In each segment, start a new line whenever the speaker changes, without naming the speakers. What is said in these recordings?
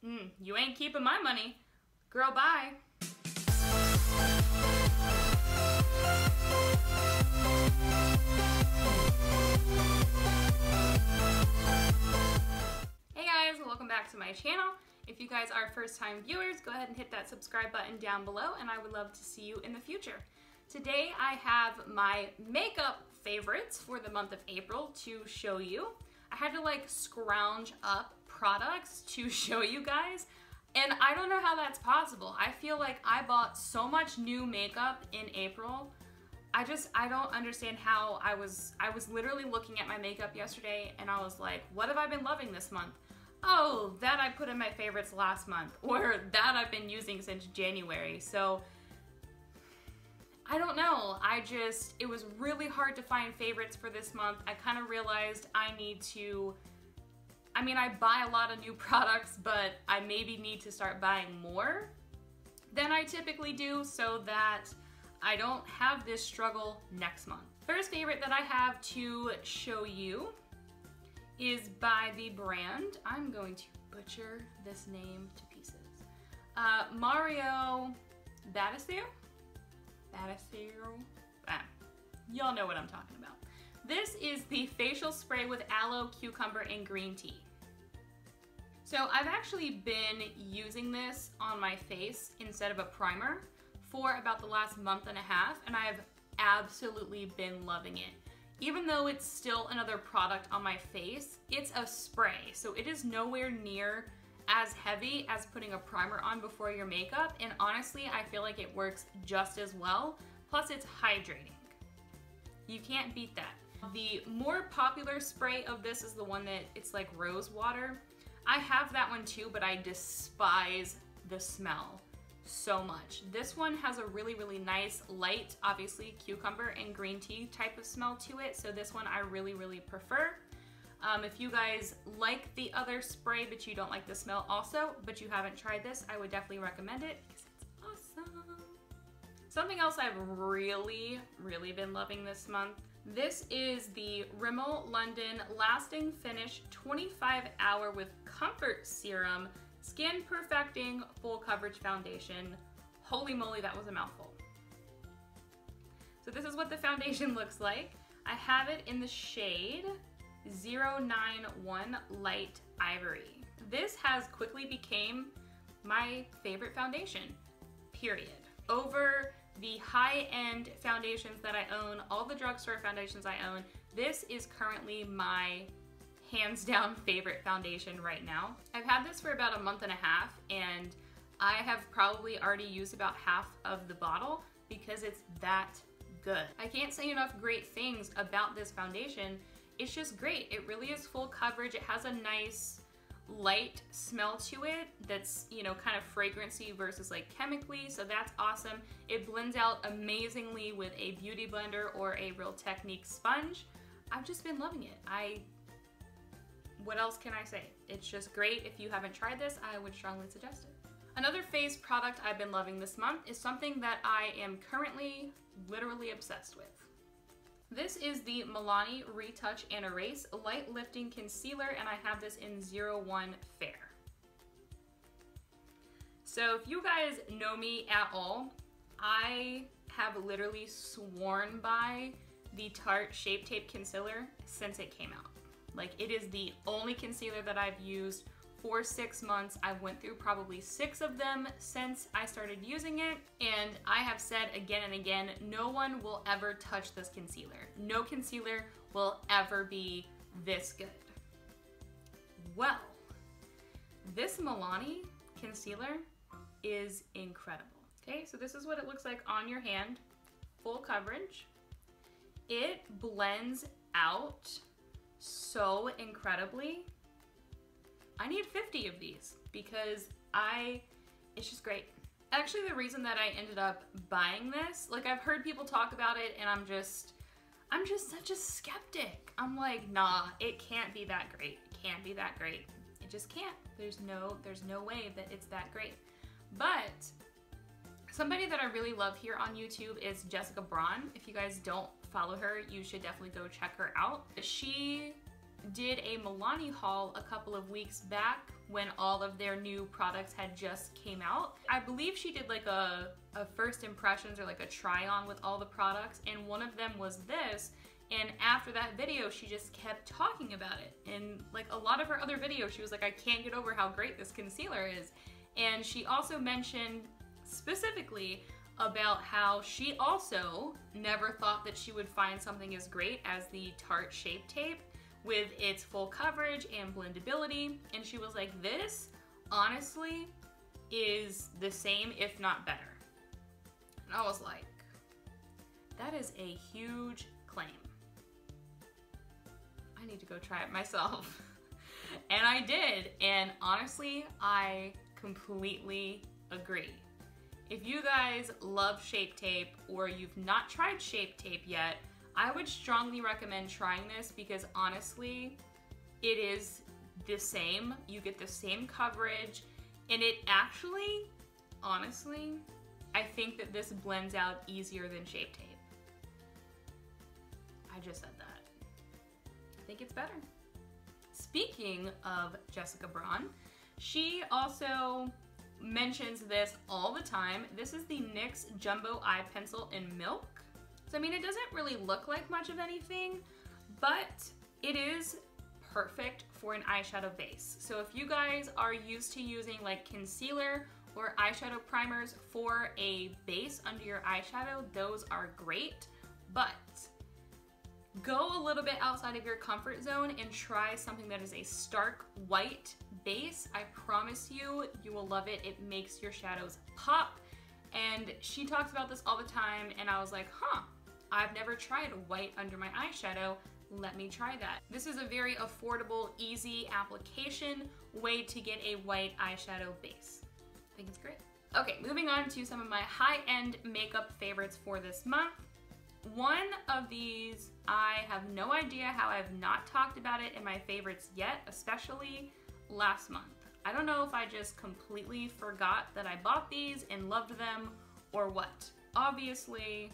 You ain't keeping my money. Girl, bye. Hey guys, welcome back to my channel. If you guys are first-time viewers, go ahead and hit that subscribe button down below, and I would love to see you in the future. Today I have my makeup favorites for the month of April to show you. I had to like scrounge up products to show you guys, and I don't know how that's possible. I feel like I bought so much new makeup in April. I don't understand how. I was literally looking at my makeup yesterday and I was like, what have I been loving this month? Oh, that I put in my favorites last month, or that I've been using since January. So I don't know. It was really hard to find favorites for this month. I kind of realized I buy a lot of new products, but I maybe need to start buying more than I typically do so that I don't have this struggle next month. First favorite that I have to show you is by the brand, I'm going to butcher this name to pieces, Mario Badescu? Y'all know what I'm talking about. This is the facial spray with aloe, cucumber, and green tea. So I've actually been using this on my face instead of a primer for about the last month and a half, and I've absolutely been loving it. Even though it's still another product on my face, it's a spray, so it is nowhere near as heavy as putting a primer on before your makeup, and honestly, I feel like it works just as well. Plus, it's hydrating. You can't beat that. The more popular spray of this is the one that it's like rose water. I have that one too, but I despise the smell so much. This one has a really, really nice, light, obviously cucumber and green tea type of smell to it, so this one I really, really prefer. If you guys like the other spray but you don't like the smell also, but you haven't tried this, I would definitely recommend it because it's awesome. Something else I've really, really been loving this month. This is the Rimmel London Lasting Finish 25-Hour with Comfort Serum Skin Perfecting Full Coverage Foundation. Holy moly, that was a mouthful. So this is what the foundation looks like. I have it in the shade 091 Light Ivory. This has quickly became my favorite foundation, period. Over the high-end foundations that I own, all the drugstore foundations I own, this is currently my hands down favorite foundation right now. I've had this for about a month and a half, and I have probably already used about half of the bottle because it's that good. I can't say enough great things about this foundation. It's just great. It really is full coverage. It has a nice light smell to it that's, you know, kind of fragrancy versus like chemically, so that's awesome. It blends out amazingly with a beauty blender or a Real Technique sponge. I've just been loving it. What else can I say? It's just great. If you haven't tried this, I would strongly suggest it. Another face product I've been loving this month is something that I am currently literally obsessed with. This is the Milani Retouch and Erase Light Lifting Concealer, and I have this in 01 Fair. So if you guys know me at all, I have literally sworn by the Tarte Shape Tape Concealer since it came out. Like, it is the only concealer that I've used for 6 months. I've went through probably 6 of them since I started using it, and I have said again and again, no one will ever touch this concealer. No concealer will ever be this good. Well, this Milani concealer is incredible. Okay, so this is what it looks like on your hand. Full coverage. It blends out so incredibly. I need 50 of these because it's just great. Actually, the reason that I ended up buying this, like, I've heard people talk about it and I'm just such a skeptic. I'm like, nah, it can't be that great. It can't be that great. It just can't. There's no way that it's that great. But somebody that I really love here on YouTube is Jessica Braun. If you guys don't follow her, you should definitely go check her out. She did a Milani haul a couple of weeks back when all of their new products had just came out. I believe she did like a first impressions or like a try on with all the products, and one of them was this. And after that video, she just kept talking about it. And like a lot of her other videos, she was like, I can't get over how great this concealer is. And she also mentioned specifically about how she also never thought that she would find something as great as the Tarte Shape Tape with its full coverage and blendability. And she was like, this honestly is the same, if not better. And I was like, that is a huge claim. I need to go try it myself. And I did, and honestly, I completely agree. If you guys love Shape Tape or you've not tried Shape Tape yet, I would strongly recommend trying this because honestly, it is the same. You get the same coverage, and it actually, honestly, I think that this blends out easier than Shape Tape. I just said that. I think it's better. Speaking of Jessica Braun, she also mentions this all the time. This is the NYX Jumbo Eye Pencil in Milk. So I mean, it doesn't really look like much of anything, but it is perfect for an eyeshadow base. So if you guys are used to using like concealer or eyeshadow primers for a base under your eyeshadow, those are great, but go a little bit outside of your comfort zone and try something that is a stark white base. I promise you, you will love it. It makes your shadows pop. And she talks about this all the time, and I was like, huh, I've never tried white under my eyeshadow. Let me try that. This is a very affordable, easy application way to get a white eyeshadow base. I think it's great. Okay, moving on to some of my high-end makeup favorites for this month. One of these, I have no idea how I've not talked about it in my favorites yet, especially last month. I don't know if I just completely forgot that I bought these and loved them or what. Obviously,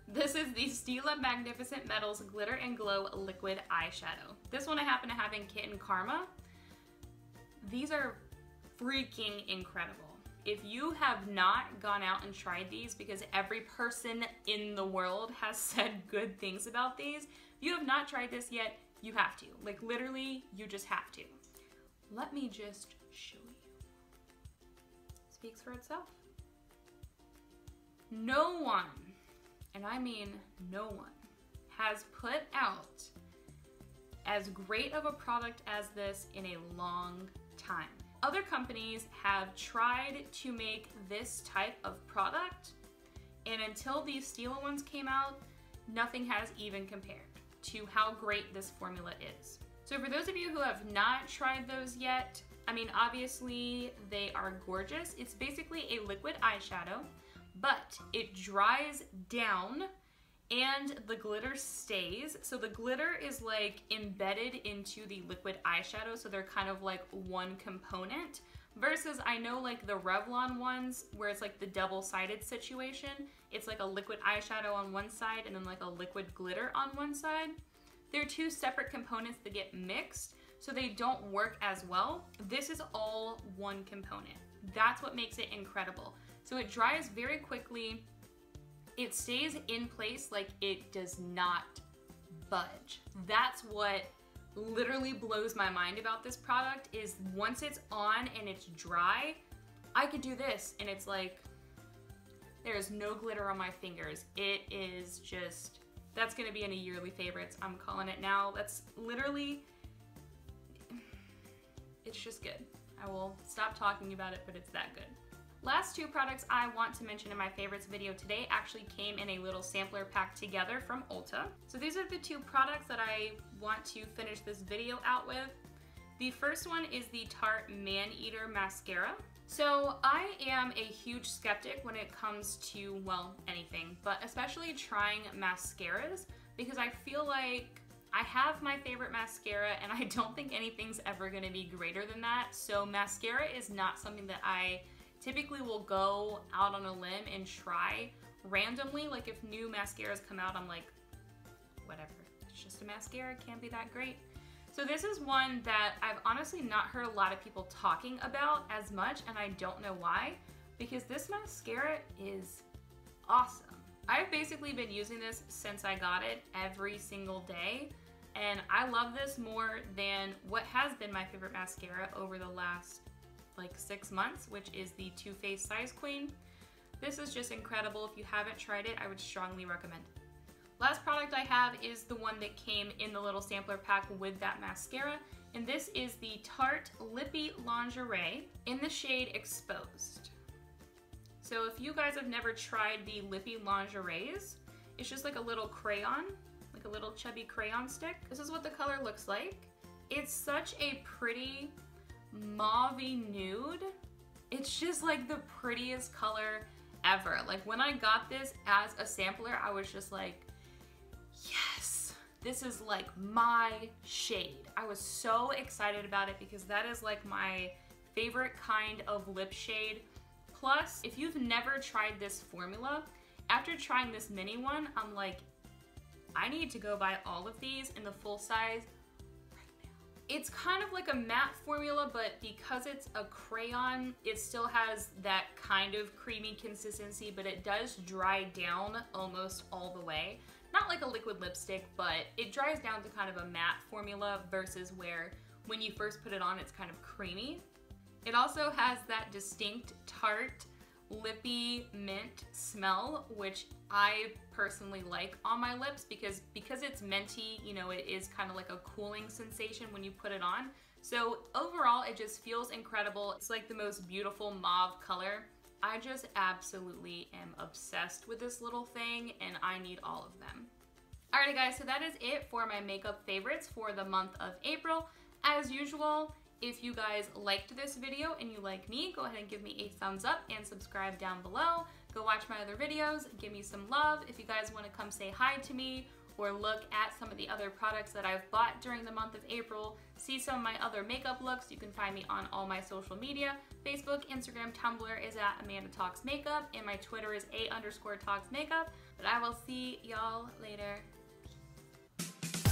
this is the Stila Magnificent Metals Glitter and Glow Liquid Eyeshadow. This one I happen to have in Kitten Karma. These are freaking incredible. If you have not gone out and tried these, because every person in the world has said good things about these, if you have not tried this yet, you have to. Like literally, you just have to. Let me just show you. Speaks for itself. No one, and I mean no one, has put out as great of a product as this in a long time. Other companies have tried to make this type of product, and until these Stila ones came out, nothing has even compared to how great this formula is. So for those of you who have not tried those yet, I mean, obviously they are gorgeous. It's basically a liquid eyeshadow, but it dries down and the glitter stays. So the glitter is like embedded into the liquid eyeshadow, so they're kind of like one component, versus I know like the Revlon ones where it's like the double-sided situation. It's like a liquid eyeshadow on one side and then like a liquid glitter on one side. They're two separate components that get mixed, so they don't work as well. This is all one component. That's what makes it incredible. So it dries very quickly. It stays in place, like it does not budge. That's what literally blows my mind about this product, is once it's on and it's dry, I could do this and it's like, there's no glitter on my fingers. It is just, that's gonna be in a yearly favorites. I'm calling it now. That's literally, it's just good. I will stop talking about it, but it's that good. Last two products I want to mention in my favorites video today actually came in a little sampler pack together from Ulta. So these are the two products that I want to finish this video out with. The first one is the Tarte Maneater Mascara. So I am a huge skeptic when it comes to, well, anything, but especially trying mascaras, because I feel like I have my favorite mascara and I don't think anything's ever gonna be greater than that. So mascara is not something that I typically will go out on a limb and try randomly. Like if new mascaras come out, I'm like, whatever, it's just a mascara, it can't be that great. So this is one that I've honestly not heard a lot of people talking about as much, and I don't know why, because this mascara is awesome. I've basically been using this since I got it every single day, and I love this more than what has been my favorite mascara over the last like 6 months, which is the Too Faced Size Queen. This is just incredible. If you haven't tried it, I would strongly recommend it. Last product I have is the one that came in the little sampler pack with that mascara, and this is the Tarte Lippie Lingerie in the shade Exposed. So if you guys have never tried the Lippie Lingeries, it's just like a little crayon, like a little chubby crayon stick. This is what the color looks like. It's such a pretty mauve-y nude. It's just like the prettiest color ever. Like when I got this as a sampler, I was just like, yes, this is like my shade. I was so excited about it because that is like my favorite kind of lip shade. Plus, if you've never tried this formula, after trying this mini one, I'm like, I need to go buy all of these in the full size right now. It's kind of like a matte formula, but because it's a crayon, it still has that kind of creamy consistency, but it does dry down almost all the way. Not like a liquid lipstick, but it dries down to kind of a matte formula versus where when you first put it on, it's kind of creamy. It also has that distinct tart, lippy mint smell, which I personally like on my lips because it's minty, you know, it is kind of like a cooling sensation when you put it on. So overall, it just feels incredible. It's like the most beautiful mauve color. I just absolutely am obsessed with this little thing, and I need all of them. Alrighty guys, so that is it for my makeup favorites for the month of April. As usual, if you guys liked this video and you like me, go ahead and give me a thumbs up and subscribe down below. Go watch my other videos, give me some love. If you guys want to come say hi to me or look at some of the other products that I've bought during the month of April, see some of my other makeup looks, you can find me on all my social media. Facebook, Instagram, Tumblr is at Amanda Talks Makeup, and my Twitter is _Talks Makeup. But I will see y'all later. Peace.